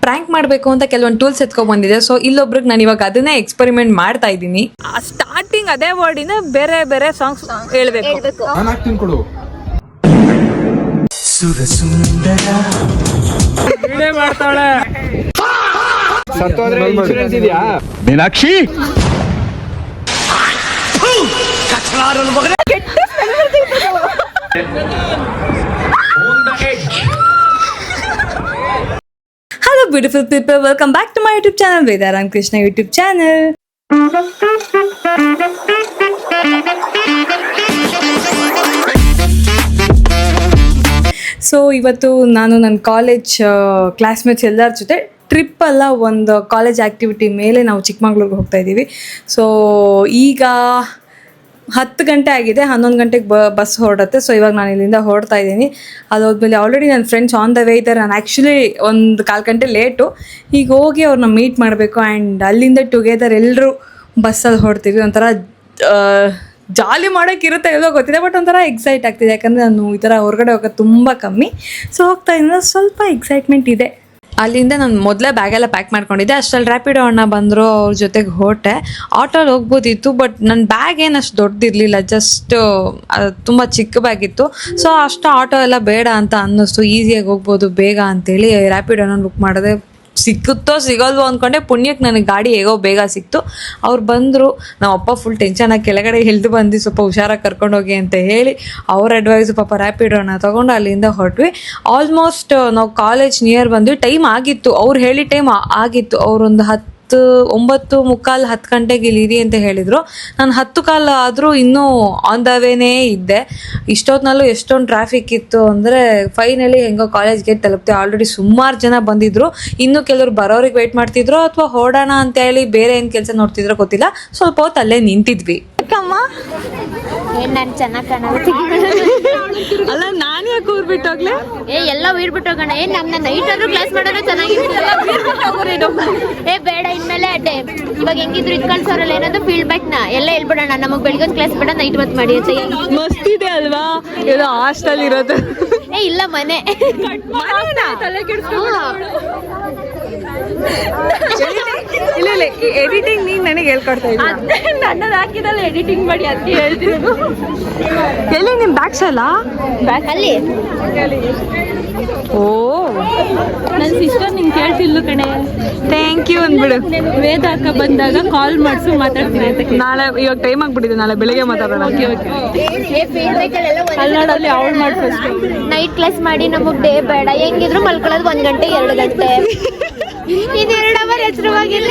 Prank ಮಾಡಬೇಕು ಅಂತ ಕೆಲವೊಂದು ಟೂಲ್ಸ್ ಎತ್ಕೊಂಡ್ ಬಂದಿದೆ. ಸೊ ಇಲ್ಲೊಬ್ರಿಗೆ ನಾನು ಇವಾಗ ಅದನ್ನೇ ಎಕ್ಸ್ಪೆರಿಮೆಂಟ್ ಮಾಡ್ತಾ ಇದ್ದೀನಿ. ಸ್ಟಾರ್ಟಿಂಗ್ ಅದೇ ವರ್ಡಿನ ಬೇರೆ ಬೇರೆ ಸಾಂಗ್ಸ್ ಹೇಳ್ಬೇಕು. ಮಾಡ್ತಾಳೆ Meenakshi Hello beautiful people, welcome back to my YouTube channel, Vedaram Krishna YouTube channel. So ಇವತ್ತು ನಾನು ನನ್ನ ಕಾಲೇಜ್ ಕ್ಲಾಸ್ಮೇಟ್ಸ್ ಎಲ್ಲರ ಜೊತೆ ಟ್ರಿಪ್ ಅಲ್ಲ, ಒಂದು ಕಾಲೇಜ್ ಆ್ಯಕ್ಟಿವಿಟಿ ಮೇಲೆ ನಾವು ಚಿಕ್ಕಮಂಗ್ಳೂರಿಗೆ ಹೋಗ್ತಾ ಇದ್ದೀವಿ. ಸೊ ಈಗ 10 ಗಂಟೆ ಆಗಿದೆ, 11 ಗಂಟೆಗೆ ಬಸ್ ಹೊರಡುತ್ತೆ. ಸೊ ಇವಾಗ ನಾನು ಇಲ್ಲಿಂದ ಹೊರಡ್ತಾ ಇದ್ದೀನಿ. ಅದಾದ್ಮೇಲೆ ಆಲ್ರೆಡಿ ನನ್ನ ಫ್ರೆಂಡ್ಸ್ ಆನ್ ದ ವೇ ಇದ್ದಾರೆ. ನಾನು ಆ್ಯಕ್ಚುಲಿ ಒಂದು 4 ಗಂಟೆ ಲೇಟು. ಈಗ ಹೋಗಿ ಅವ್ರನ್ನ ಮೀಟ್ ಮಾಡಬೇಕು ಆ್ಯಂಡ್ ಅಲ್ಲಿಂದ ಟುಗೆದರ್ ಎಲ್ಲರೂ ಬಸ್ಸಲ್ಲಿ ಹೊರಡ್ತೀವಿ. ಒಂಥರ ಜಾಲಿ ಮಾಡೋಕ್ಕಿರುತ್ತೆ, ಎಲ್ಲೋ ಗೊತ್ತಿದೆ, ಬಟ್ ಒಂಥರ ಎಕ್ಸೈಟ್ ಆಗ್ತಿದೆ. ಯಾಕಂದರೆ ನಾನು ಈ ಥರ ಹೊರಗಡೆ ಹೋಗೋದು ತುಂಬ ಕಮ್ಮಿ. ಸೊ ಹೋಗ್ತಾ ಇದ್ದೀನಿ, ಸ್ವಲ್ಪ ಎಕ್ಸೈಟ್ಮೆಂಟ್ ಇದೆ. ಅಲ್ಲಿಂದ ನಾನು ಮೊದಲೇ ಬ್ಯಾಗೆಲ್ಲ ಪ್ಯಾಕ್ ಮಾಡ್ಕೊಂಡಿದ್ದೆ. ಅಷ್ಟರಲ್ಲಿ ರ್ಯಾಪಿಡೋ ಅಣ್ಣ ಬಂದರು, ಅವ್ರ ಜೊತೆಗೆ ಹೊರಟೆ. ಆಟೋಲ್ಲಿ ಹೋಗ್ಬೋದಿತ್ತು, ಬಟ್ ನನ್ನ ಬ್ಯಾಗ್ ಏನು ಅಷ್ಟು ದೊಡ್ಡದಿರಲಿಲ್ಲ, ಜಸ್ಟ್ ತುಂಬ ಚಿಕ್ಕ ಬ್ಯಾಗ್ ಇತ್ತು. ಸೊ ಅಷ್ಟು ಆಟೋ ಎಲ್ಲ ಬೇಡ ಅಂತ ಅನ್ನಿಸ್ತು, ಈಸಿಯಾಗಿ ಹೋಗ್ಬೋದು ಬೇಗ ಅಂತೇಳಿ ರ್ಯಾಪಿಡೋನ ಬುಕ್ ಮಾಡಿದೆ. ಸಿಕ್ಕುತ್ತೋ ಸಿಗೋಲ್ವೋ ಅಂದ್ಕೊಂಡೆ, ಪುಣ್ಯಕ್ಕೆ ನನಗೆ ಗಾಡಿ ಹೇಗೋ ಬೇಗ ಸಿಕ್ತು. ಅವ್ರು ಬಂದರು. ನಮ್ಮಪ್ಪ ಫುಲ್ ಟೆನ್ಷನಾಗಿ ಕೆಳಗಡೆ ಇಳಿದು ಬಂದು ಸ್ವಲ್ಪ ಹುಷಾರಾಗಿ ಕರ್ಕೊಂಡೋಗಿ ಅಂತ ಹೇಳಿ ಅವ್ರ ಅಡ್ವೈಸು ಪಾಪ ರ್ಯಾಪಿಡೋನ ತೊಗೊಂಡು ಅಲ್ಲಿಂದ ಹೊರಟ್ವಿ. ಆಲ್ಮೋಸ್ಟ್ ನಾವು ಕಾಲೇಜ್ ನಿಯರ್ ಬಂದ್ವಿ. ಟೈಮ್ ಆಗಿತ್ತು, ಅವ್ರು ಹೇಳಿ ಟೈಮ್ ಆಗಿತ್ತು. ಅವರೊಂದು 9:15 10 ಗಂಟೆಗೆ ಇಲ್ಲಿರಿ ಅಂತ ಹೇಳಿದರು. ನಾನು 10:15 ಆದರೂ ಇನ್ನೂ ಆನ್ ದ ವೇನೇ ಇದ್ದೆ. ಇಷ್ಟೊತ್ತಿನಲ್ಲೂ ಎಷ್ಟೊಂದು ಟ್ರಾಫಿಕ್ ಇತ್ತು ಅಂದರೆ ಫೈನಲಿ ಹೆಂಗೋ ಕಾಲೇಜ್ ಗೇಟ್ ತಲುಪ್ತೆ. ಆಲ್ರೆಡಿ ಸುಮಾರು ಜನ ಬಂದಿದ್ರು. ಇನ್ನೂ ಕೆಲವರು ಬರೋರಿಗೆ ವೆಯ್ಟ್ ಮಾಡ್ತಿದ್ರು ಅಥವಾ ಹೊರಡೋಣ ಅಂತ ಹೇಳಿ ಬೇರೆ ಏನು ಕೆಲಸ ನೋಡ್ತಿದ್ರೋ ಗೊತ್ತಿಲ್ಲ. ಸ್ವಲ್ಪ ಹೊತ್ತು ಅಲ್ಲೇ ನಿಂತಿದ್ವಿ. ನಾನು ಚೆನ್ನಾಗಿ ಕಾಣೋದು ಅಲ್ಲ, ನಾನು ಯಾಕೆ ಊರ್ಬಿಟ್ಟೋಗ್ಲೆ? ಎಲ್ಲ ಊರ್ಬಿಟ್ಟು ಹೋಗೋಣ. ನಮ್ಮ ನೈಟ್ ಆದ್ರೂ ಕ್ಲಾಸ್ ಮಾಡೋದು ಚೆನ್ನಾಗಿರುತ್ತೆ. ಬೇಡ, ಇನ್ಮೇಲೆ ಇವಾಗ ಹೆಂಗಿದ್ರು ಇದು ಕಳ್ಸೋರಲ್ಲ, ಏನಾದ್ರು ಫೀಲ್ಡ್ ಬ್ಯಾಕ್ ನ ಎಲ್ಲ ಹೇಳ್ಬಿಡೋಣ. ನಮಗೆ ಬೆಳಿಗ್ಗೆ ಕ್ಲಾಸ್ ಬೇಡ, ನೈಟ್ ಹೊತ್ತು ಮಾಡಿ ಅಂತ. ಮಸ್ತ್ ಇದೆ ಅಲ್ವಾ? ಏನೋ ಹಾಸ್ಟೆಲ್ ಇರೋದು. ಇಲ್ಲ, ಮನೆ ಇಲ್ಲ ಇಲ್ಲ, ಎಡಿಟಿಂಗ್ ನೀನು ನನಗೆ ಹೇಳ್ಕೊಡ್ತಾ ಇದ್ದ. ನನ್ನದು ಹಾಕಿದಲ್ಲ ಎಡಿಟಿಂಗ್ ಮಾಡಿ, ಅದಕ್ಕೆ ಹೇಳ್ತೀನಿ. ಎಲ್ಲಿ ನಿಮ್ಮ ಬ್ಯಾಗ್ಸ್ ಅಲ್ಲ? ಅಲ್ಲಿ ಓ, ನನ್ನ ಸಿಸ್ಟರ್ ನಿಂಗೆ ಕೇಳ್ತಿಲ್ಲು ಕಣೆ. Thank you ಅಂದ್ಬಿಡು. ವೇದ ಅಕ್ಕ ಬಂದಾಗ ಕಾಲ್ ಮಾಡಿಸು ಮಾತಾಡ್ತೀನಿ ಅಂತ. ನಾಳೆ ಇವಾಗ ಟೈಮ್ ಆಗ್ಬಿಟ್ಟಿದೆ, ನಾಳೆ ಬೆಳಿಗ್ಗೆ ಮಾತಾಡೋಣ. ಅಲ್ಲಿ ಅವಳು ಮಾಡಿ ಫಸ್ಟ್ ನೈಟ್ ಕ್ಲಾಸ್ ಮಾಡಿ ನಮಗೆ ಡೇ ಬೇಡ. ಹೆಂಗಿದ್ರು ಮಲ್ಕೊಳ್ಳೋದು 1 ಗಂಟೆ 2 ಗಂಟೆ. ಇನ್ನೆರಡು ಅವರ್ ಹೆಸರುವಾಗಿಲ್ಲ.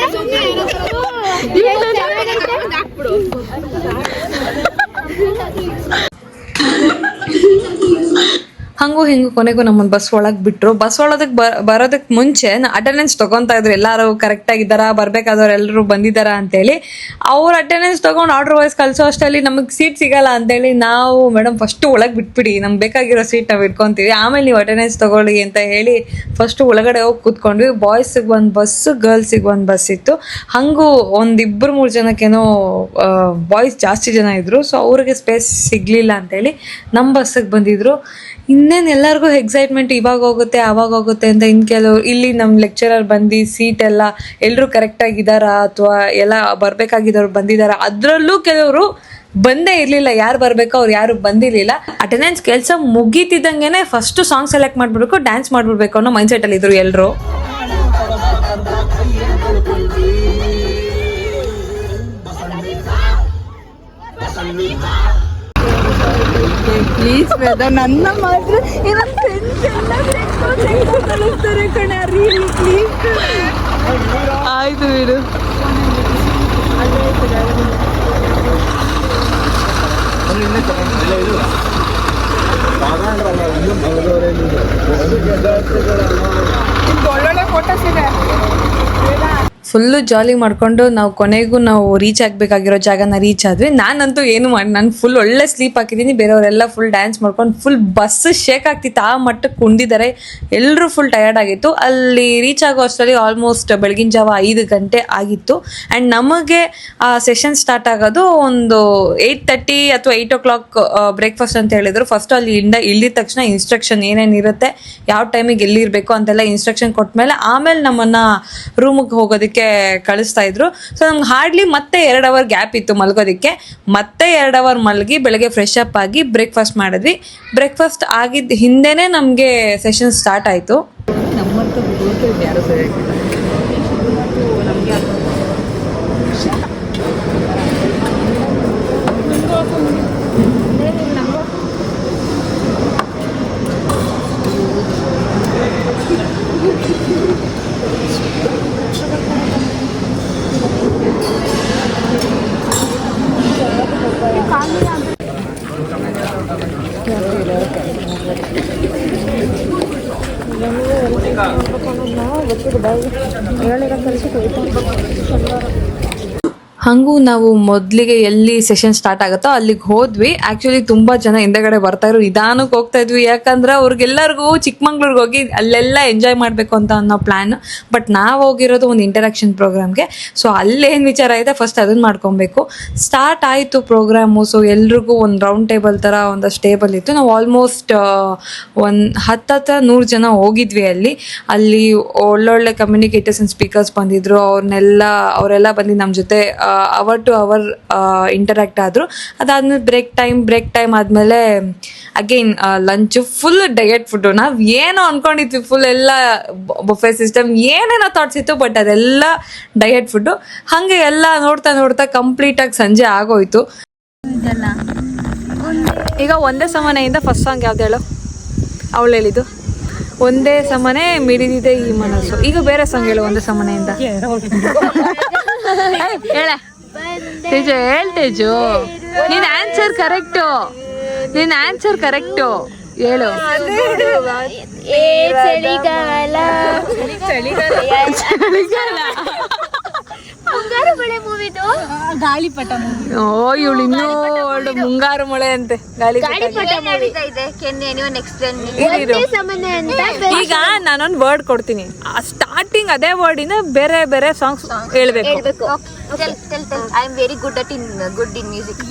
ಹಂಗೂ ಹಿಂಗೂ ಕೊನೆಗೂ ನಮ್ಮನ್ನು ಬಸ್ ಒಳಗೆ ಬಿಟ್ಟರು. ಬಸ್ ಒಳದಕ್ಕೆ ಬರೋದಕ್ಕೆ ಮುಂಚೆ ಅಟೆಂಡೆನ್ಸ್ ತೊಗೊತಾ ಇದ್ರು, ಎಲ್ಲರೂ ಕರೆಕ್ಟಾಗಿದ್ದಾರಾ, ಬರಬೇಕಾದವ್ರು ಎಲ್ಲರೂ ಬಂದಿದ್ದಾರಾ ಅಂತೇಳಿ. ಅವ್ರು ಅಟೆಂಡೆನ್ಸ್ ತೊಗೊಂಡು ಆರ್ಡರ್ ವೈಸ್ ಕಳಿಸೋ ಅಷ್ಟರಲ್ಲಿ ನಮಗೆ ಸೀಟ್ ಸಿಗಲ್ಲ ಅಂತೇಳಿ ನಾವು, ಮೇಡಮ್ ಫಸ್ಟು ಒಳಗೆ ಬಿಟ್ಬಿಡಿ, ನಮ್ಗೆ ಬೇಕಾಗಿರೋ ಸೀಟ್ ನಾವು ಇಟ್ಕೊತೀವಿ, ಆಮೇಲೆ ನೀವು ಅಟೆಂಡೆನ್ಸ್ ತೊಗೊಳ್ಳಿ ಅಂತ ಹೇಳಿ ಫಸ್ಟು ಒಳಗಡೆ ಹೋಗಿ ಕೂತ್ಕೊಂಡ್ವಿ. ಬಾಯ್ಸಿಗೆ ಒಂದು ಬಸ್ಸು, ಗರ್ಲ್ಸಿಗೆ ಒಂದು ಬಸ್ ಇತ್ತು. ಹಾಗೂ 1-2-3 ಜನಕ್ಕೇನೋ ಬಾಯ್ಸ್ ಜಾಸ್ತಿ ಜನ ಇದ್ದರು. ಸೊ ಅವ್ರಿಗೆ ಸ್ಪೇಸ್ ಸಿಗಲಿಲ್ಲ ಅಂತೇಳಿ ನಮ್ಮ ಬಸ್ಸಿಗೆ ಬಂದಿದ್ರು. ಇನ್ನೇನು ಎಲ್ಲರಿಗೂ ಎಕ್ಸೈಟ್ಮೆಂಟ್, ಇವಾಗ ಹೋಗುತ್ತೆ ಆವಾಗ ಹೋಗುತ್ತೆ ಅಂತ. ಇನ್ನು ಕೆಲವರು ಇಲ್ಲಿ ನಮ್ಮ ಲೆಕ್ಚರರ್ ಬಂದು ಸೀಟ್ ಎಲ್ಲ ಎಲ್ಲರೂ ಕರೆಕ್ಟಾಗಿದ್ದಾರಾ ಅಥವಾ ಎಲ್ಲ ಬರಬೇಕಾಗಿದ್ದವ್ರು ಬಂದಿದ್ದಾರಾ, ಅದರಲ್ಲೂ ಕೆಲವರು ಬಂದೇ ಇರಲಿಲ್ಲ. ಯಾರು ಬರಬೇಕೋ ಅವ್ರು ಯಾರು ಬಂದಿರಲಿಲ್ಲ. ಅಟೆಂಡೆನ್ಸ್ ಕೆಲಸ ಮುಗೀತಿದ್ದಂಗೆ ಫಸ್ಟು ಸಾಂಗ್ ಸೆಲೆಕ್ಟ್ ಮಾಡಿಬಿಡ್ಬೇಕು, ಡ್ಯಾನ್ಸ್ ಮಾಡಿಬಿಡ್ಬೇಕು ಅನ್ನೋ ಮೈಂಡ್ಸೆಟ್ಟಲ್ಲಿ ಇದ್ರು ಎಲ್ಲರೂ. ಪ್ಲೀಸ್ ವೇದ, ನನ್ನ ಮಾತ್ರ ನನ್ನ ಫ್ರೆಂಡ್ಸ್ ಎಲ್ಲ ಕಳಿಸ್ತಾರೆ ಕಣೆ, ರೀಲಿ ಪ್ಲೀಸ್. ಆಯ್ತು ಬಿಡು. ಒಳ್ಳೊಳ್ಳೆ ಫೋಟೋಸ್ ಇದೆ. ಫುಲ್ಲು ಜಾಲಿ ಮಾಡಿಕೊಂಡು ನಾವು ಕೊನೆಗೂ ನಾವು ರೀಚ್ ಆಗಬೇಕಾಗಿರೋ ಜಾಗನ ರೀಚ್ ಆದ್ವಿ. ನಾನಂತೂ ಏನು ಮಾಡಿ ನಾನು ಫುಲ್ ಒಳ್ಳೆ ಸ್ಲೀಪ್ ಹಾಕಿದ್ದೀನಿ. ಬೇರೆಯವರೆಲ್ಲ ಫುಲ್ ಡ್ಯಾನ್ಸ್ ಮಾಡ್ಕೊಂಡು ಫುಲ್ ಬಸ್ ಶೇಕ್ ಆಗ್ತಿತ್ತು, ಆ ಮಟ್ಟಕ್ಕೆ ಕುಂದಿದ್ದಾರೆ. ಎಲ್ಲರೂ ಫುಲ್ ಟಯರ್ಡ್ ಆಗಿತ್ತು. ಅಲ್ಲಿ ರೀಚ್ ಆಗೋ ಅಷ್ಟರಲ್ಲಿ ಆಲ್ಮೋಸ್ಟ್ ಬೆಳಗಿನ ಜಾವ 5 ಗಂಟೆ ಆಗಿತ್ತು. ಆ್ಯಂಡ್ ನಮಗೆ ಆ ಸೆಷನ್ ಸ್ಟಾರ್ಟ್ ಆಗೋದು ಒಂದು 8:30 ಅಥವಾ 8 o'clock ಬ್ರೇಕ್ಫಾಸ್ಟ್ ಅಂತ ಹೇಳಿದ್ರು. ಫಸ್ಟ್ ಅಲ್ಲಿ ಇಳಿದ ತಕ್ಷಣ ಇನ್ಸ್ಟ್ರಕ್ಷನ್ ಏನೇನಿರುತ್ತೆ, ಯಾವ ಟೈಮಿಗೆ ಎಲ್ಲಿರಬೇಕು ಅಂತೆಲ್ಲ ಇನ್ಸ್ಟ್ರಕ್ಷನ್ ಕೊಟ್ಮೇಲೆ ಆಮೇಲೆ ನಮ್ಮನ್ನು ರೂಮಿಗೆ ಹೋಗೋದಕ್ಕೆ ಕಳಿಸ್ತಾ ಇದ್ರು. ಸೊ ನಮ್ಗೆ ಹಾರ್ಡ್ಲಿ ಮತ್ತೆ 2 hour ಗ್ಯಾಪ್ ಇತ್ತು ಮಲ್ಗೋದಕ್ಕೆ. ಮತ್ತೆ 2 hour ಮಲಗಿ ಬೆಳಗ್ಗೆ ಫ್ರೆಶ್ ಅಪ್ ಆಗಿ ಬ್ರೇಕ್ಫಾಸ್ಟ್ ಮಾಡಿದ್ವಿ. ಬ್ರೇಕ್ಫಾಸ್ಟ್ ಆಗಿದ್ದ ಹಿಂದೆನೇ ನಮಗೆ ಸೆಷನ್ ಸ್ಟಾರ್ಟ್ ಆಯಿತು. ಹಾಗೂ ನಾವು ಮೊದಲಿಗೆ ಎಲ್ಲಿ ಸೆಷನ್ ಸ್ಟಾರ್ಟ್ ಆಗುತ್ತೋ ಅಲ್ಲಿಗೆ ಹೋದ್ವಿ. ಆ್ಯಕ್ಚುಲಿ ತುಂಬ ಜನ ಹಿಂದೆಗಡೆ ಬರ್ತಾಯಿದ್ರು, ನಿಧಾನಕ್ಕೆ ಹೋಗ್ತಾ ಇದ್ವಿ. ಯಾಕಂದ್ರೆ ಅವ್ರಿಗೆಲ್ಲರಿಗೂ ಚಿಕ್ಕಮಂಗ್ಳೂರಿಗೆ ಹೋಗಿ ಅಲ್ಲೆಲ್ಲ ಎಂಜಾಯ್ ಮಾಡಬೇಕು ಅಂತ ಅನ್ನೋ ಪ್ಲ್ಯಾನ್. ಬಟ್ ನಾವು ಹೋಗಿರೋದು ಒಂದು ಇಂಟರಾಕ್ಷನ್ ಪ್ರೋಗ್ರಾಮ್ಗೆ. ಸೊ ಅಲ್ಲೇನು ವಿಚಾರ ಇದೆ ಫಸ್ಟ್ ಅದನ್ನು ಮಾಡ್ಕೊಬೇಕು. ಸ್ಟಾರ್ಟ್ ಆಯಿತು ಪ್ರೋಗ್ರಾಮು. ಸೊ ಎಲ್ರಿಗೂ ಒಂದು ರೌಂಡ್ ಟೇಬಲ್ ಥರ ಒಂದಷ್ಟು ಟೇಬಲ್ ಇತ್ತು. ನಾವು ಆಲ್ಮೋಸ್ಟ್ ಒಂದು 10-100 ಜನ ಹೋಗಿದ್ವಿ. ಅಲ್ಲಿ ಒಳ್ಳೊಳ್ಳೆ ಕಮ್ಯುನಿಕೇಟರ್ಸ್ ಆ್ಯಂಡ್ ಸ್ಪೀಕರ್ಸ್ ಬಂದಿದ್ರು. ಅವರೆಲ್ಲ ಬಂದು ನಮ್ಮ ಜೊತೆ ಅವರ್ ಟು ಅವರ್ ಇಂಟರಾಕ್ಟ್ ಆದರು. ಅದಾದ್ಮೇಲೆ ಬ್ರೇಕ್ ಟೈಮ್ ಆದಮೇಲೆ again lunch. Full diet food. ನಾವು ಏನೋ ಅಂದ್ಕೊಂಡಿದ್ವಿ, ಫುಲ್ ಎಲ್ಲ ಬಫೆ ಸಿಸ್ಟಮ್ ಏನೇನೋ ಥಾಟ್ಸ್ ಇತ್ತು, ಬಟ್ ಅದೆಲ್ಲ ಡಯಟ್ ಫುಡ್ಡು. ಹಾಗೆ ಎಲ್ಲ ನೋಡ್ತಾ ಕಂಪ್ಲೀಟಾಗಿ ಸಂಜೆ ಆಗೋಯ್ತು. ಈಗ ಒಂದೇ ಸಮನೆಯಿಂದ ಫಸ್ಟ್ ಸಾಂಗ್ ಯಾವ್ದು ಹೇಳು? ಅವಳು ಹೇಳಿದ್ದು ಒಂದೇ ಸಮನೆ ಮಿಡಿದಿದೆ ಈ ಮನಸ್ಸು. ಈಗ ಬೇರೆ ಸಾಂಗ್ ಹೇಳು ಒಂದೇ ಸಮನೆಯಿಂದ. ಹೇಳ ತೇಜು, ತೇಜು ನಿನ್ನ ಆನ್ಸರ್ ಕರೆಕ್ಟು ಹೇಳು. ಚಳಿಗಾಲ ಮುಂಗಾರು ಮಳೆ ಮೂವಿದು ಗಾಳಿಪಟ ಮೂವಿ. ಓ ಇವಳು ಇನ್ನೂ ಮುಂಗಾರು ಮಳೆ ಅಂತೆ. ಗಾಳಿಪಟ ಮೂವಿ ಇದೆ. ಕ್ಯಾನ್ ಎನಿವನ್ ಎಕ್ಸ್ಪ್ಲೇನ್ ಒಂದೇ ಸಮನೆ ಅಂತ. ಈಗ ನಾನೊಂದು ವರ್ಡ್ ಕೊಡ್ತೀನಿ, ಸ್ಟಾರ್ಟಿಂಗ್ ಅದೇ ವರ್ಡಿನ ಬೇರೆ ಬೇರೆ ಸಾಂಗ್ಸ್ ಹೇಳ್ಬೇಕು. I am very good in music.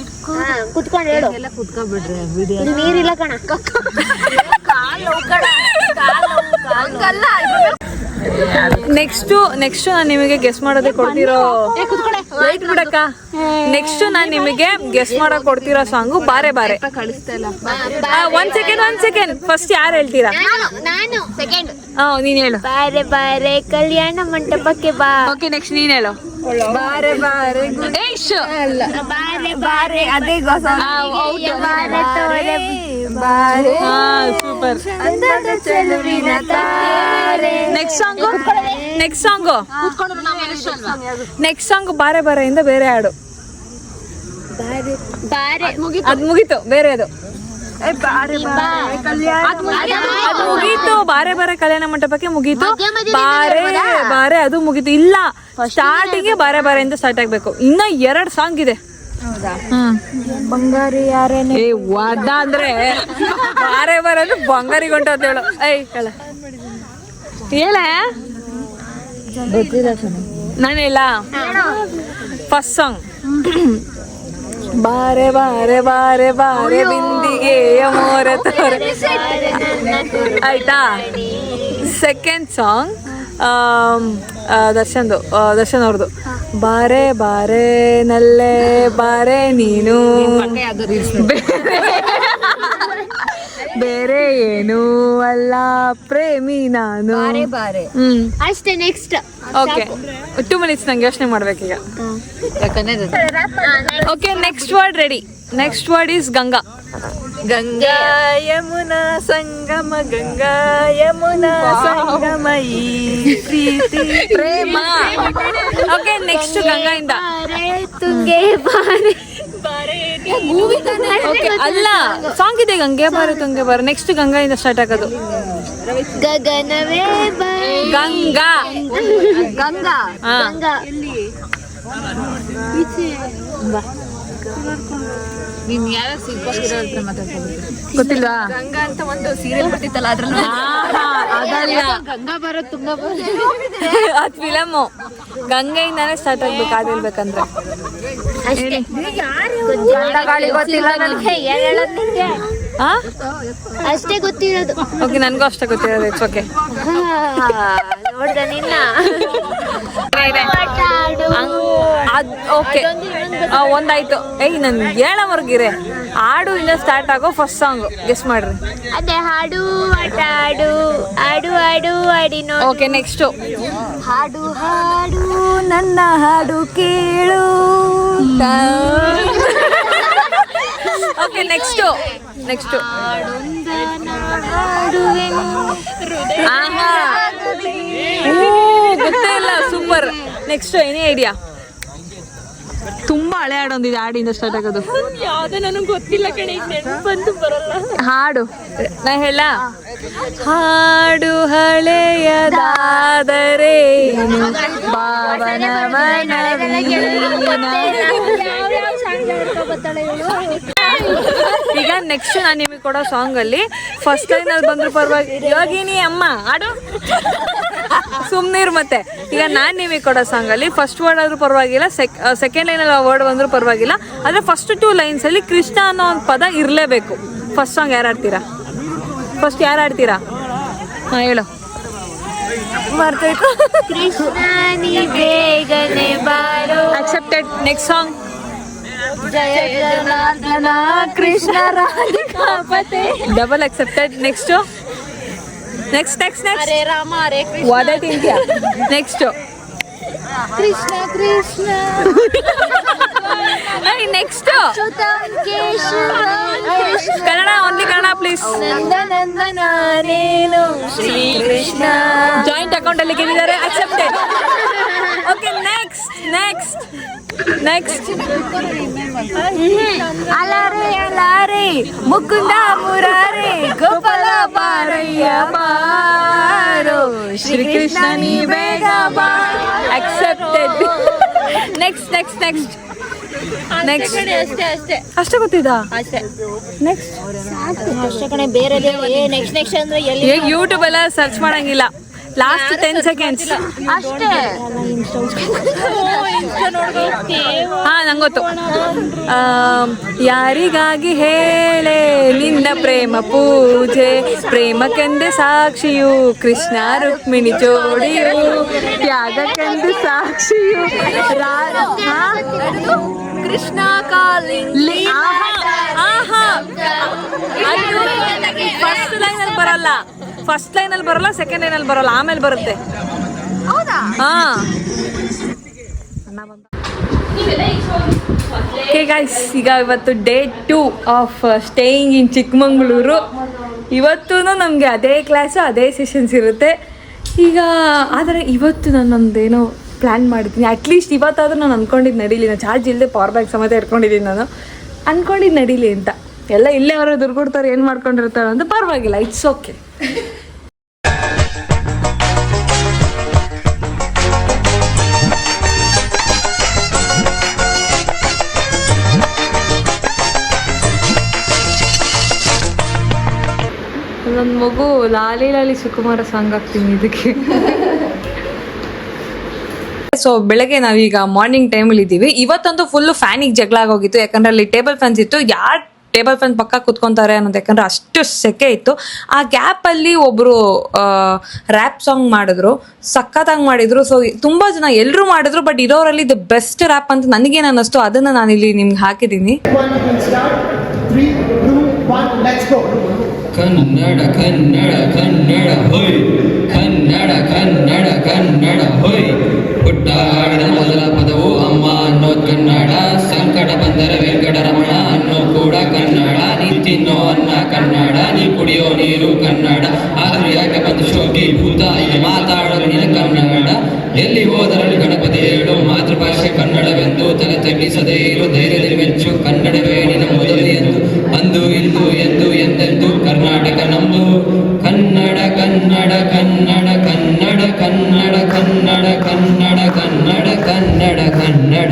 ಕುತ್ಕೊಂಡು ಹೇಳು. ಎಲ್ಲ ಕುತ್ಕೊಂಡ್ಬಿಡ್ರಿ, ವಿಡಿಯೋ ನೀರಿಲ್ಲ ಕಣ. ನೆಕ್ಸ್ಟ್ ನಾನು ನಿಮಗೆ ಗೆಸ್ ಮಾಡೋದೇ ಕೊಡ್ತಿರೋ ಬಿಡಕ್ಕ. ನೆಕ್ಸ್ಟ್ ನಾನು ನಿಮಗೆ ಗೆಸ್ ಮಾಡಕ್ ಕೊಡ್ತಿರೋ ಸಾಂಗು ಬಾರೆ ಬಾರೆ. ಒಂದ್ ಸೆಕೆಂಡ್ ಫಸ್ಟ್ ಯಾರು ಹೇಳ್ತೀರಾ? ನಾನು ಸೆಕೆಂಡ್. ನೀನ್ ಹೇಳು. ಬಾರೆ ಬಾರೆ ಕಲ್ಯಾಣ ಮಂಟಪಕ್ಕೆ ಬಾ. ಓಕೆ, ನೆಕ್ಸ್ಟ್ ನೀನ್ ಹೇಳು. ಬಾರೆ ಬಾರೆ ಬಾರೆ ಬಾರೆ ಅದೇ ಸೂಪರ್. ನೆಕ್ಸ್ಟ್ ಸಾಂಗ್ ಬಾರೆ ಬಾರೆಯಿಂದ ಬೇರೆ ಹಾಡು. ಅದ್ ಮುಗೀತು, ಬೇರೆ ಅದು ಮುಗೀತು. ಬಾರೆ ಬಾರೆ ಕಲ್ಯಾಣ ಮಂಟಪಕ್ಕೆ ಮುಗೀತು. ಬಾರೆ ಅದು ಮುಗೀತು. ಇಲ್ಲ, ಸ್ಟಾರ್ಟಿಂಗ್ ಬಾರೆ ಬಾರೆ ಅಂತ ಸ್ಟಾರ್ಟ್ ಆಗ್ಬೇಕು. ಇನ್ನ 2 ಸಾಂಗ್ ಇದೆ. ಬಂಗಾರಿ ಯಾರೇನೆ ವಾದ ಅಂದ್ರೆ ಬಾರೆ ಬಾರೆ ಅಂದ್ರೆ ಬಂಗಾರಿ ಗಂಟ ಅಂತ ಹೇಳು. ಹೇಳ ನಾನು ಇಲ್ಲ. ಫಸ್ಟ್ ಸಾಂಗ್ ಬಾರೆ ಬಾರೆ ಬಾರೆ ಬಾರೆ ಬಿಂದಿಗೆ ಮೋರ ತೋರೆ ಆಯ್ತಾ. ಸೆಕೆಂಡ್ ಸಾಂಗ್ ದರ್ಶನ್ ಅವ್ರದ್ದು. ಬಾರೆ ಬಾರೆ ನಲ್ಲೆ ಬಾರೆ ನೀನು ಬೇರೆ ಏನು ಅಲ್ಲ ಪ್ರೇಮಿ ನಾನು. ಅಷ್ಟೇ. ನೆಕ್ಸ್ಟ್ ಓಕೆ, 2 minutes ನಂಗೆ ಯೋಚನೆ ಮಾಡ್ಬೇಕೀಗ. Okay, next word ready. Next word is Ganga. Ganga Yamuna ಸಂಗಮ, ಗಂಗಾ ಯಮುನಾ ಸಂಗಮ ಈ ಪ್ರೀತಿ ಪ್ರೇಮ. Okay, next ಗಂಗಾಯಿಂದ. ತುಂಗೆ ಬಾರೆ ಓಕೆ, ಅಲ್ಲ ಸಾಂಗ್ ಇದೆ ಗಂಗೆ ಬಾರೆ ತುಂಗೆ ಬಾರೆ. ನೆಕ್ಸ್ಟ್ ಗಂಗಾಯಿಂದ ಸ್ಟಾರ್ಟ್ ಆಗೋದು. ಗಗನವೇ ಗಂಗಾ ಗಂಗಾ ಹಾ. ಗಂಗಾ ನೀನ್ ಯಾರ ಸಿಕ್ಕಿರೋ ಹತ್ರ ಮಾತಾಡ್ಕೊಂಡು ಗೊತ್ತಿಲ್ವಾ? ಗಂಗಾ ಅಂತ ಒಂದು ಸೀರಿಯಲ್ ಬರ್ತಿತ್ತಲ್ಲ ಅದ್ರಲ್ಲಿ ಅದಲ್ಲ, ಗಂಗಾ ಬರೋದು ತುಂಬಾ ಅದ್ ಫಿಲಮು. ಗಂಗೆಯಿಂದಾನೇ ಸ್ಟಾರ್ಟ್ ಆಗ್ಬೇಕು ಅದು ಹೇಳ್ಬೇಕಂದ್ರೆ. ಅಷ್ಟೇ ಗೊತ್ತಿಲ್ಲ ನನಗೆ ಹೇಳೋದು ನಿಂಗೆ ಹಾ ಅಷ್ಟೇ ಗೊತ್ತಿರೋದು. ಓಕೆ, ನನಗೂ ಅಷ್ಟೇ ಗೊತ್ತಿರೋದು. It's okay. ನೋಡ್ದ ನಿನ್ನ ಅದ್ ಓಕೆ, ಒಂದಾಯ್ತು. ಏಯ್ ನನ್ಗೆ ಹೇಳೋವರ್ಗಿರೆ ಹಾಡು ಇಂದ ಸ್ಟಾರ್ಟ್ ಆಗೋ ಫಸ್ಟ್ ಸಾಂಗ್ ಗೆಸ್ ಮಾಡ್ರಿ. ಅದೇ ಹಾಡು ಆಟ ಆಡು ಆಡು ಆಡು ಆಡಿ ನೋಡಿ. ಓಕೆ, ನೆಕ್ಸ್ಟು ಹಾಡು ಹಾಡು ನನ್ನ ಹಾಡು ಕೇಳು. ಓಕೆ, ನೆಕ್ಸ್ಟು ಗೊತ್ತೇ ಇಲ್ಲ. ಸೂಪರ್. Next any idea? ತುಂಬಾ ಹಳೆ ಹಾಡು ಒಂದಿದೆ, ಹಾಡಿಂದ ಸ್ಟಾರ್ಟ್ ಆಗೋದು. ಯಾವ್ದು ನನಗೆ ಗೊತ್ತಿಲ್ಲ ಕಣೆ, ಬಂದು ಬರಲ್ಲ. ಹಾಡು ನಾ ಹೇಳ. ಹಾಡು ಹಳೆಯದಾದರೆ ಭಾವನ ಈಗ ನೆಕ್ಸ್ಟ್ ನಾನು ನಿಮಗೆ ಕೊಡೋ ಸಾಂಗ್ ಅಲ್ಲಿ ಫಸ್ಟ್ ಲೈನ್ ಅಲ್ಲಿ ಬಂದ್ರು ಪರವಾಗಿ ಯೋಗಿನಿ ಅಮ್ಮ ಹಾಡು ಸುಮ್ನೀರ್. ಮತ್ತೆ ಈಗ ನಾನ್ ನಿಮಗೆ ಕೊಡೋ ಸಾಂಗ್ ಅಲ್ಲಿ ಫಸ್ಟ್ ವರ್ಡ್ ಆದ್ರೂ ಪರವಾಗಿಲ್ಲ, ಸೆಕೆಂಡ್ ಲೈನ್ ಅಲ್ಲಿ ವರ್ಡ್ ಬಂದ್ರು ಪರವಾಗಿಲ್ಲ, ಆದ್ರೆ ಫಸ್ಟ್ 2 ಲೈನ್ಸ್ ಅಲ್ಲಿ ಕೃಷ್ಣ ಅನ್ನೋ ಒಂದು ಪದ ಇರ್ಲೇಬೇಕು. ಫಸ್ಟ್ ಸಾಂಗ್ ಯಾರು ಆಡ್ತೀರಾ? ಫಸ್ಟ್ ಯಾರು ಆಡ್ತೀರಾ? ಹಾ ಹೇಳು. ಬರ್ತೈತು. ಕೃಷ್ಣ ನೀ ಬೇಗನೆ ಬಾರೋ. ಅಕ್ಸೆಪ್ಟೆಡ್. ನೆಕ್ಸ್ಟ್ ಸಾಂಗ್ ಜಯ ಜನಾರ್ದನ ಕೃಷ್ಣ ರಾಧಿಕಾಪತೆ. Double accepted. ನೆಕ್ಸ್ಟ್ ಹರೇ ರಾಮ ಹರೇ ಕೃಷ್ಣ. ವಾದ ತಿಂತ್ಯಾ? Next Krishna Krishna next Keshava Kannada, only Kannada please. ನಂದನಂದನ ನೇನು ಶ್ರೀ ಕೃಷ್ಣ. ಜಾಯಿಂಟ್ ಅಕೌಂಟ್ ಅಲ್ಲಿ ಗೆದ್ದಿದ್ದಾರೆ. ಅಕ್ಸೆಪ್ಟೆಡ್. ಓಕೆ, ನೆಕ್ಸ್ಟ್ ಅಲಾರೆ ಅಲಾರೆ ಮುಕುಂದ ಮುರಾರೆ ಗೋಪಾಲ ಬಾರಯ್ಯ ಬಾರೋ ಶ್ರೀಕೃಷ್ಣ ನೀ ಬೇಗ ಬಾ. ಅಕ್ಸೆಪ್ಟೆಡ್. ನೆಕ್ಸ್ಟ್ ಅಷ್ಟೇ ಗೊತ್ತಿದ್ದಾ? ನೆಕ್ಸ್ಟ್ ಅಷ್ಟೇ ಕಣೆ, ಬೇರೆ ನೆಕ್ಸ್ಟ್ ಅಂದ್ರೆ ಎಲ್ಲಿ ಈಗ ಯೂಟ್ಯೂಬ್ ಎಲ್ಲ ಸರ್ಚ್ ಮಾಡಂಗಿಲ್ಲ. ಲಾಸ್ಟ್ 10 ಸೆಕೆಂಡ್ಸ್ ಅಷ್ಟೇ. ಹಾ, ನಂಗೊತ್ತು. ಯಾರಿಗಾಗಿ ಹೇಳೆ ನಿನ್ನ ಪ್ರೇಮ ಪೂಜೆ, ಪ್ರೇಮಕ್ಕೆಂದೆ ಸಾಕ್ಷಿಯು ಕೃಷ್ಣ ರುಕ್ಮಿಣಿ ಜೋಡಿಯು, ತ್ಯಾಗಕ್ಕೆಂದು ಸಾಕ್ಷಿಯು ಕೃಷ್ಣ ಕಾಲಿಂಗ್. ಫಸ್ಟ್ ಲೈನ್ ಅಲ್ಲಿ ಬರಲ್ಲ, ಸೆಕೆಂಡ್ ಲೈನ್ ಅಲ್ಲಿ ಬರಲ್ಲ, ಆಮೇಲೆ ಬರುತ್ತೆ. ಹಾ. ಹೇ ಗೈಸ್, ಈಗ ಇವತ್ತು day 2 of staying in Chikmagalur. ಇವತ್ತೂ ನಮಗೆ ಅದೇ ಕ್ಲಾಸು, ಅದೇ ಸೆಷನ್ಸ್ ಇರುತ್ತೆ. ಈಗ ಆದರೆ ಇವತ್ತು ನಾನೊಂದೇನೋ ಪ್ಲ್ಯಾನ್ ಮಾಡಿದ್ದೀನಿ. ಅಟ್ಲೀಸ್ಟ್ ಇವತ್ತಾದರೂ ನಾನು ಅಂದ್ಕೊಂಡಿದ್ದು ನಡೀಲಿ. ನಾನು ಚಾರ್ಜ್ ಇಲ್ಲದೆ ಪವರ್ ಬ್ಯಾಂಕ್ ಸಮೇತ ಇಟ್ಕೊಂಡಿದ್ದೀನಿ. ನಾನು ಅಂದ್ಕೊಂಡಿದ್ದು ನಡೀಲಿ ಅಂತ. ಎಲ್ಲ ಇಲ್ಲೇ ಅವರ ದುರ್ಗುಡ್ತಾರೆ, ಏನು ಮಾಡ್ಕೊಂಡಿರ್ತಾರೆ ಅಂತ. ಪರವಾಗಿಲ್ಲ, ಇಟ್ಸ್ ಓಕೆ. ನನ್ನ ಮಗು ಲಾಲಿ ಲಾಲಿ ಸುಕುಮಾರ ಸಾಂಗ್ ಆಗ್ತೀನಿ ಇದಕ್ಕೆ. ಸೊ ಬೆಳಗ್ಗೆ ನಾವೀಗ ಮಾರ್ನಿಂಗ್ ಟೈಮಲ್ಲಿ ಇದ್ದೀವಿ. ಇವತ್ತಂತೂ ಫುಲ್ಲು ಫ್ಯಾನಿಗೆ ಜಗಳ ಆಗೋಗಿತ್ತು. ಯಾಕಂದ್ರೆ ಅಲ್ಲಿ ಟೇಬಲ್ ಫ್ಯಾನ್ಸ್ ಇತ್ತು. ಯಾರು ಟೇಬಲ್ ಫ್ಯಾನ್ ಪಕ್ಕ ಕುತ್ಕೊಂತಾರೆ ಅನ್ನೋದು, ಯಾಕಂದ್ರೆ ಅಷ್ಟು ಸೆಕೆ ಇತ್ತು. ಆ ಗ್ಯಾಪಲ್ಲಿ ಒಬ್ಬರು ರ್ಯಾಪ್ ಸಾಂಗ್ ಮಾಡಿದ್ರು, ಸಖತ್ತಾಗಿ ಮಾಡಿದ್ರು. ಸೊ ತುಂಬ ಜನ ಎಲ್ಲರೂ ಮಾಡಿದ್ರು, ಬಟ್ ಇರೋರಲ್ಲಿ ದ ಬೆಸ್ಟ್ ರ್ಯಾಪ್ ಅಂತ ನನಗೇನು ಅನ್ನಿಸ್ತು, ಅದನ್ನು ನಾನಿಲ್ಲಿ ನಿಮ್ಗೆ ಹಾಕಿದ್ದೀನಿ. ಕನ್ನಡ ಕನ್ನಡ ಕನ್ನಡ ಹೊಯ್, ಕನ್ನಡ ಕನ್ನಡ ಕನ್ನಡ ಹೊಯ್. ಹುಟ್ಟಾಡಿದ ಮೊದಲ ಪದವು ಅಮ್ಮ ಅನ್ನೋದು ಕನ್ನಡ. ಸಂಕಟ ಬಂದರೆ ವೆಂಕಟರಮಣ ಅನ್ನೋ ಕೂಡ ಕನ್ನಡ. ನೀ ತಿನ್ನೋ ಅನ್ನ ಕನ್ನಡ, ನೀ ಕುಡಿಯೋ ನೀರು ಕನ್ನಡ. ಆದರೂ ಯಾಕೆ ಬಂದು ಶೋಕಿ ಭೂತ ಈಗ ಮಾತಾಡೋದು ನಿನ್ನ ಕನ್ನಡ. ಎಲ್ಲಿ ಹೋದರಲ್ಲಿ ಗಣಪತಿ ಹೇಳು, ಮಾತೃಭಾಷೆ ಕನ್ನಡವೆಂದು ತಲೆ ತಗ್ಗಿಸದೇ ಇರು. ಧೈರ್ಯದಲ್ಲಿ ಮೆಚ್ಚು, ಕನ್ನಡವೇ ನಿನ್ನ ಮೊದಲು ಎಂದು. ಅಂದು ಇಂದು ಎಂದು ಎಂದೆಂದು ಕರ್ನಾಟಕ ನಮ್ದು. ಕನ್ನಡ ಕನ್ನಡ ಕನ್ನಡ ಕನ್ನಡ ಕನ್ನಡ ಕನ್ನಡ ಕನ್ನಡ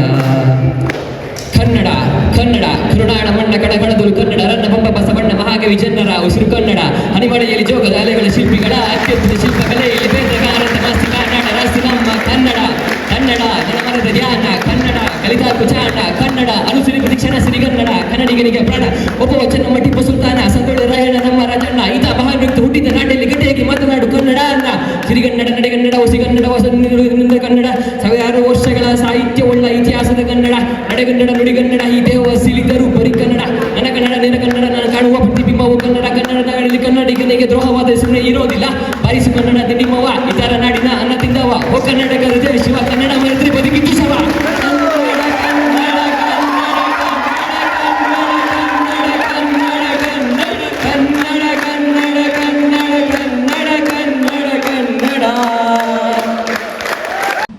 ಕನ್ನಡ ಕನ್ನಡ ಕರುನಾಡ ಮಣ್ಣ ಕಡಗಣದಲು ಕನ್ನಡ ರನ್ನ ಬೊಮ್ಮ ಬಸವಣ್ಣ ಮಹಾಕವಿ ಜನರ ಉಸಿರು ಕನ್ನಡ ಹನಿಮಳೆಯಲ್ಲಿ ಜೋಗದ ಅಲೆಗಳ ಶಿಲ್ಪಿಗಳ ಅತ್ಯದ್ಭುತ ಶಿಲ್ಪಕಲೆಯಲ್ಲಿ ಬೇಂದ್ರಗಾರಂತ ಮಾಸ್ತಿ ಕನ್ನಡ ರಾಸ್ತಿ ನಮ್ಮ ಕನ್ನಡ ಕನ್ನಡ ಜನಮನದ ಧ್ಯಾನ ಕನ್ನಡ ಕಲಿತಾಕು ಚಾಣ ಕನ್ನಡ ಅನುಸರಿ ಪ್ರತಿಕ್ಷಣ ಸಿರಿಗನ್ನಡ ಕನ್ನಡಿಗನಿಗೆ ಪ್ರಾಣ ಒಬ್ಬ ಚೆನ್ನಮ್ಮ ಟಿಪ್ಪು ಸುಲ್ತಾನ ಸಂಗೊಳ್ಳಿ ರಾಯಣ್ಣ ನಮ್ಮ ರಾಜಣ್ಣ ಈತ ಮಹಾನ್ ವ್ಯಕ್ತಿ ಹುಟ್ಟಿದ ನಾಡಲ್ಲಿ ಗಟ್ಟಿಯಾಗಿ ಮಾತನಾಡು ಕನ್ನಡ ಅನ್ನ ಸಿರಿಗನ್ನಡ ನಡೆಗನ್ನಡ ಹೊಸಿಗನ್ನಡ ಹೊಸ ಕನ್ನಡ ಸಾವಿರಾರು ವರ್ಷಗಳ ಸಾಹಿತ್ಯವುಳ್ಳ ಇತಿಹಾಸದ ಕನ್ನಡ ನಡೆಗನ್ನಡ ನುಡಿಗನ್ನಡ ಈ ದೇವ ಸಿಲಿದರು ಬರಿ ಕನ್ನಡ ನನ್ನ ಕನ್ನಡ ನಿನ್ನ ಕನ್ನಡ ನಾನು ಕಾಣುವ ಪ್ರತಿಬಿಂಬವು ಕನ್ನಡ ಕನ್ನಡದಲ್ಲಿ ಕನ್ನಡಿಗನಿಗೆ ದ್ರೋಹವಾದ ಹೆಸರು ಇರೋದಿಲ್ಲ ಬಾರಿಸು ಕನ್ನಡ ನಿಮ್ಮವ ಇತರ ನಾಡಿನ ಅನ್ನ ತಿಂದವ ಓ ಕನ್ನಡಗರ ಜಯ ಶಿವ ಕನ್ನಡ ಮರೆತರೆ ಬದುಕಿದ್ದು ಶವ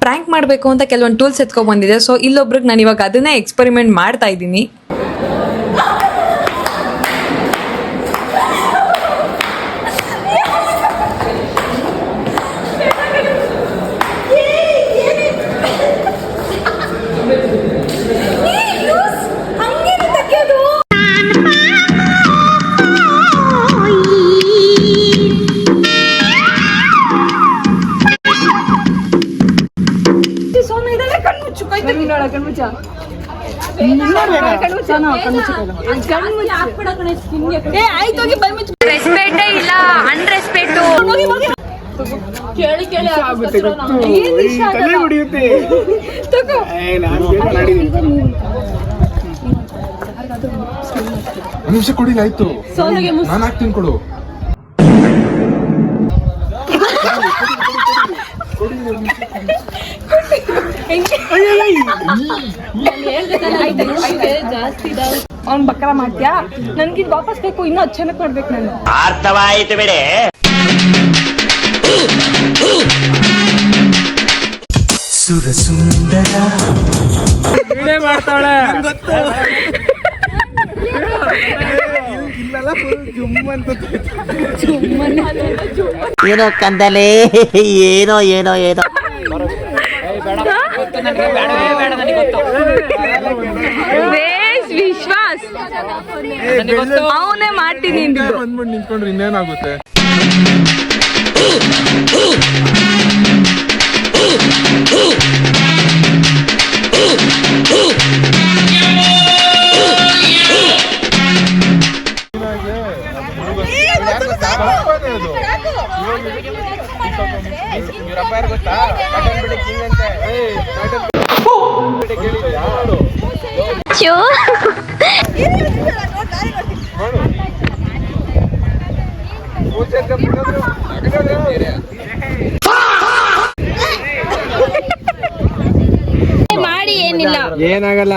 ಪ್ರ್ಯಾಂಕ್ ಮಾಡಬೇಕು ಅಂತ ಕೆಲವೊಂದು ಟೂಲ್ಸ್ ಎತ್ಕೊಂಡ್ ಬಂದಿದೆ. ಸೊ ಇಲ್ಲೊಬ್ರಿಗೆ ನಾನು ಇವಾಗ ಅದನ್ನೇ ಎಕ್ಸ್ಪೆರಿಮೆಂಟ್ ಮಾಡ್ತಾ ಇದ್ದೀನಿ. ರೆಸ್ಪೆಕ್ಟೇ ಇಲ್ಲ, ಅನ್ರೆಸ್ಪೆಕ್ಟ್. ನಿಮಿಷ ಕೊಡಿ ಆಯ್ತು, ನಾನು ಹಾಕ್ತೀನಿ ಕೊಡು. ಅವ್ನ್ ಬಕ್ರ ಮಾಡ್ತೀಯಾ, ನನ್ಗಿದ್ ವಾಪಸ್ ಬೇಕು, ಇನ್ನೂ ಚೆನ್ನಾಗಿ ಮಾಡ್ಬೇಕು ನಾನು. ಅರ್ಥವಾಯಿತು ಬಿಡೆ. ಸುರ ಸುಂದರ ಮಾಡ್ತಾಳೆ. ಏನೋ ಕಂದಲೆ, ಏನೋ ಏನೋ ಏನೋ. ವಿಶ್ವಾಸ್ ಅವನೇ ಮಾಡ್ತೀನಿ ಬಂದ್ಬಿಟ್ಟು ನಿಂತ್ಕೊಂಡ್ರೆ ಇನ್ನೇನಾಗುತ್ತೆ. ಮಾಡಿ ಏನಿಲ್ಲ, ಏನಾಗಲ್ಲ.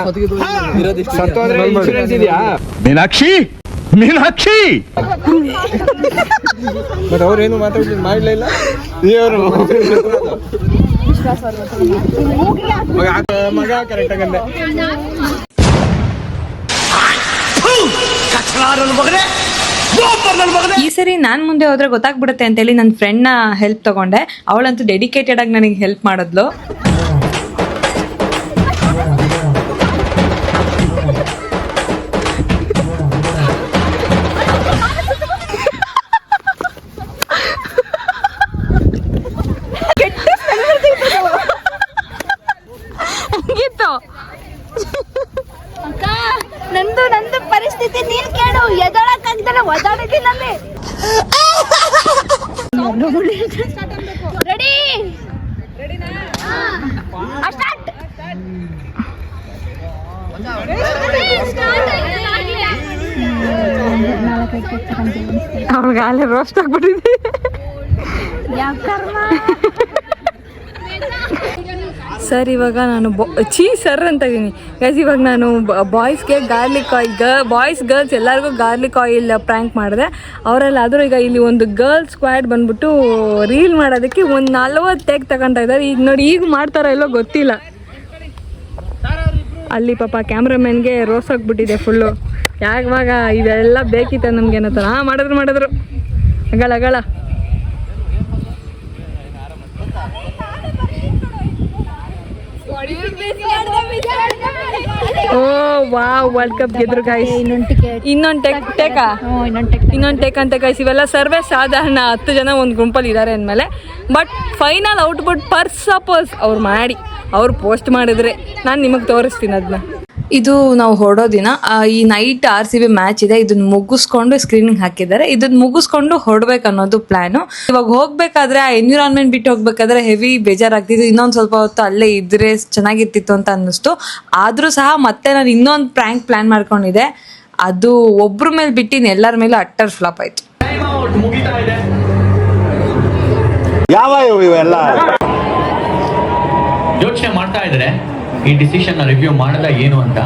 ಸತ್ತೋದ್ರೆ ಇನ್ಶೂರೆನ್ಸ್ ಇದೆಯಾ? ಮೀನಾಕ್ಷಿ ಮೀನಾಕ್ಷಿ ಮತ್ತೆ ಅವ್ರೇನು ಮಾಡ್ಲಿಲ್ಲ. ಇವರು ಮಗ ಕರೆಕ್ಟ್ ಆಗಂದೆ. ಈ ಸರಿ ನಾನು ಮುಂದೆ ಹೋದ್ರೆ ಗೊತ್ತಾಗ್ಬಿಡುತ್ತೆ ಅಂತೇಳಿ ನನ್ನ ಫ್ರೆಂಡ್ನ ಹೆಲ್ಪ್ ತಗೊಂಡೆ. ಅವಳಂತೂ ಡೆಡಿಕೇಟೆಡ್ ಆಗಿ ನನಗೆ ಹೆಲ್ಪ್ ಮಾಡಿದ್ಲು. ನಂದು ಪರಿಸ್ಥಿತಿ ನೀನ್ ಕೇಳು, ಎದಳಕ್ಕಾಗ್ದಲ್ಲ ಒದಾಡಕ್ಕೆ ನನ್ನೆ. Ready start. ಅವ್ರಿಗಾಲೆ ರೋಸ್ಟ್ ಆಗ್ಬಿಟ್ಟಿದೆ. ಸರ್ ಇವಾಗ ನಾನು ಸರ್ ಅಂತ ಇದೀನಿ ಗೈಸ್. ಇವಾಗ ನಾನು ಬಾಯ್ಸ್ಗೆ ಗಾರ್ಲಿಕ್ ಆಯಿಲ್, ಬಾಯ್ಸ್ ಗರ್ಲ್ಸ್ ಎಲ್ಲರಿಗೂ ಗಾರ್ಲಿಕ್ ಆಯಿಲ್ ಪ್ರ್ಯಾಂಕ್ ಮಾಡಿದೆ. ಅವರೆಲ್ಲ ಆದರೂ ಈಗ ಇಲ್ಲಿ ಒಂದು ಗರ್ಲ್ಸ್ ಸ್ಕ್ವಾಡ್ ಬಂದ್ಬಿಟ್ಟು ರೀಲ್ ಮಾಡೋದಕ್ಕೆ ಒಂದು 40 ಟೇಕ್ ತಗೊತಾ ಇದ್ದಾರೆ. ಈಗ ನೋಡಿ, ಈಗ ಮಾಡ್ತಾರೋ ಇಲ್ಲೋ ಗೊತ್ತಿಲ್ಲ. ಅಲ್ಲಿ ಪಾಪ ಕ್ಯಾಮ್ರಾಮನ್ಗೆ ರೋಸ್ ಆಗಿಬಿಟ್ಟಿದೆ ಫುಲ್ಲು. ಯಾವಾಗ ಇದೆಲ್ಲ ಬೇಕಿತ್ತ ನಮ್ಗೆ ಏನೋ ಥರ. ಮಾಡಿದ್ರು ಅಗಳ ಓ ವಾವ್, ವರ್ಲ್ಡ್ ಕಪ್ ಗೆದ್ರು ಗೈಸ್. ಇನ್ನೊಂದು ಟೇಕ್ ಅಂತ ಗೈಸ್. ಇವೆಲ್ಲ ಸರ್ವೇ ಸಾಧಾರಣ 10 ಜನ ಒಂದು ಗುಂಪಲ್ಲಿ ಇದ್ದಾರೆ ಅಂದಮೇಲೆ. But final output per suppose ಅವ್ರು ಪೋಸ್ಟ್ ಮಾಡಿದ್ರೆ ನಾನು ನಿಮಗೆ ತೋರಿಸ್ತೀನಿ ಅದನ್ನ. ಇದು ನಾವು ಹೊರಡೋ ದಿನ. ಈ ನೈಟ್ RCB ಮ್ಯಾಚ್ ಇದೆ. ಇದನ್ನ ಮುಗಿಸ್ಕೊಂಡು ಸ್ಕ್ರೀನಿಂಗ್ ಹಾಕಿದ್ದಾರೆ. ಇದನ್ನ ಮುಗಿಸ್ಕೊಂಡು ಹೊರಡ್ಬೇಕು ಅನ್ನೋದು ಪ್ಲಾನು. ಇವಾಗ ಹೋಗ್ಬೇಕಾದ್ರೆ ಆ ಎನ್ವಿರಾನ್ಮೆಂಟ್ ಬಿಟ್ಟು ಹೋಗ್ಬೇಕಾದ್ರೆ ಹೆವಿ ಬೇಜಾರಾಗ್ತಿತ್ತು. ಇನ್ನೊಂದು ಸ್ವಲ್ಪ ಹೊತ್ತು ಅಲ್ಲೇ ಇದ್ರೆ ಚೆನ್ನಾಗಿರ್ತಿತ್ತು ಅಂತ ಅನ್ನಿಸ್ತು. ಆದರೂ ಸಹ ಮತ್ತೆ ನಾನು ಇನ್ನೊಂದು ಪ್ರ್ಯಾಂಕ್ ಪ್ಲಾನ್ ಮಾಡ್ಕೊಂಡಿದ್ದೆ. ಅದು ಒಬ್ರ ಮೇಲೆ ಬಿಟ್ಟಿನ ಎಲ್ಲರ ಮೇಲೂ ಅಟ್ಟರ್ ಫ್ಲಾಪ್ ಆಯ್ತು. ಯಾವ ಇವೆಲ್ಲ ಯೋಚನೆ ಮಾಡ್ತಾ ಇದ್ರೆ ಈ ಡಿಸಿಷನ್ ರಿವ್ಯೂ ಮಾಡದ ಏನು ಅಂತ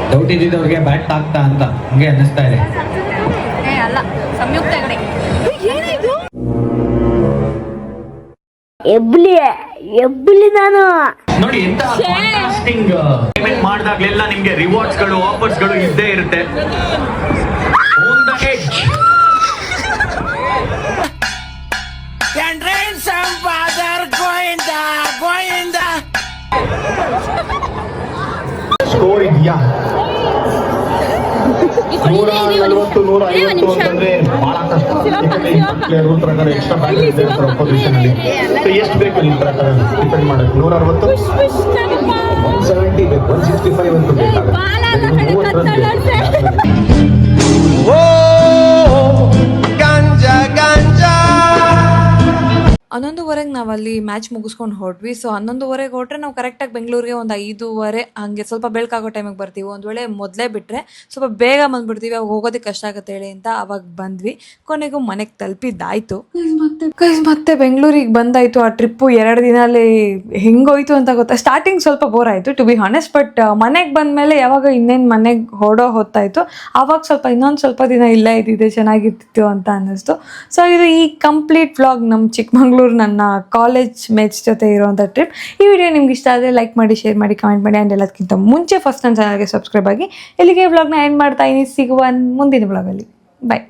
ಡೌಟ್ ಇದ್ದಿದ್ದವ್ರಿಗೆ ಬ್ಯಾಟ್ ಆಗ್ತಾ ಅಂತ ಹಂಗೆ ಅನ್ನಿಸ್ತಾ ಇದೆ. ಎಬ್ಬಲಿ ನಾನು ನೋಡಿ ಎಂತ ಕಾಂಟ್ರಾಸ್ಟಿಂಗ್. ಪೇಮೆಂಟ್ ಮಾಡಿದಾಗ್ಲೆಲ್ಲ ನಿಮ್ಗೆ ರಿವಾರ್ಡ್ಸ್ ಗಳು ಆಫರ್ಸ್ ಗಳು ಇದ್ದೇ ಇರುತ್ತೆ. On the edge. ಸ್ಕೋರ್ ಇದೆಯಾ 140 150 ಅಂತಂದ್ರೆ ಬಹಳ ಕಷ್ಟ. ಪ್ಲೇಯರ್ ಪ್ರಕಾರ ಎಕ್ಸ್ಟ್ರಾ ಬ್ಯಾಲೆನ್ಸ್ ಇದೆ ಪೊಸಿಷನ್ ಅಲ್ಲಿ. ಎಷ್ಟು ಬೇಕು ನಿಮ್ಮ ಪ್ರಕಾರ ಡಿಪೆಂಡ್ ಮಾಡೋದು. 160 170 ಬೇಕು, 165 ಅಂತೂ ಬೇಕಾಗುತ್ತೆ. ಓ ಗಾಂಜಾ ಗಾಂಜಾ. 11:15 ನಾವು ಅಲ್ಲಿ ಮ್ಯಾಚ್ ಮುಗಿಸ್ಕೊಂಡು ಹೊರಟ್ವಿ. ಸೊ 11:15 ಹೊರಟ್ರೆ ನಾವು ಕರೆಕ್ಟಾಗಿ ಬೆಂಗಳೂರಿಗೆ ಒಂದು 5:15 ಹಂಗೆ ಸ್ವಲ್ಪ ಬೆಳಕಾಗೋ ಟೈಮಿಗೆ ಬರ್ತೀವಿ. ಒಂದು ವೇಳೆ ಮೊದಲೇ ಬಿಟ್ಟರೆ ಸ್ವಲ್ಪ ಬೇಗ ಬಂದುಬಿಡ್ತೀವಿ. ಅವಾಗ ಹೋಗೋದಕ್ಕೆ ಕಷ್ಟ ಆಗುತ್ತೆ ಹೇಳಿ ಅಂತ ಅವಾಗ ಬಂದ್ವಿ. ಕೊನೆಗೂ ಮನೆಗೆ ತಲುಪಿದ್ದಾಯಿತು. ಮತ್ತೆ ಬೆಂಗಳೂರಿಗೆ ಬಂದಾಯಿತು. ಆ ಟ್ರಿಪ್ಪು 2 ದಿನಲ್ಲಿ ಹೆಂಗೋಯ್ತು ಅಂತ ಗೊತ್ತಾ. ಸ್ಟಾರ್ಟಿಂಗ್ ಸ್ವಲ್ಪ ಬೋರ್ ಆಯಿತು ಟು ಬಿ ಹಾನೆಸ್ಟ್. ಬಟ್ ಮನೆಗೆ ಬಂದಮೇಲೆ ಯಾವಾಗ ಇನ್ನೇನು ಮನೆಗೆ ಹೊತ್ತಾಯಿತು ಆವಾಗ ಇನ್ನೊಂದು ಸ್ವಲ್ಪ ದಿನ ಇಲ್ಲೇ ಇದ್ದಿದ್ದೆ ಚೆನ್ನಾಗಿರ್ತಿತ್ತು ಅಂತ ಅನ್ನಿಸ್ತು. ಸೊ ಇದು ಈ ಕಂಪ್ಲೀಟ್ ವ್ಲಾಗ್ ನಮ್ಮ ಚಿಕ್ಕಮಂಗ್ಳೂರು ನನ್ನ ಕಾಲೇಜ್ ಮೇಟ್ಸ್ ಜೊತೆ ಇರುವಂಥ ಟ್ರಿಪ್. ಈ ವಿಡಿಯೋ ನಿಮ್ಗೆ ಇಷ್ಟ ಆದರೆ ಲೈಕ್ ಮಾಡಿ, ಶೇರ್ ಮಾಡಿ, ಕಮೆಂಟ್ ಮಾಡಿ. ಆ್ಯಂಡ್ ಎಲ್ಲದಕ್ಕಿಂತ ಮುಂಚೆ ಫಸ್ಟ್ ನನ್ನ ಚಾನಲ್ಗೆ ಸಬ್ಸ್ಕ್ರೈಬ್ ಆಗಿ. ಇಲ್ಲಿಗೆ ವ್ಲಾಗ್ನ ಎಂಡ್ ಮಾಡ್ತಾ ಇದ್ದೀನಿ. ಸಿಗುವ ಮುಂದಿನ ವ್ಲಾಗಲ್ಲಿ. ಬಾಯ್.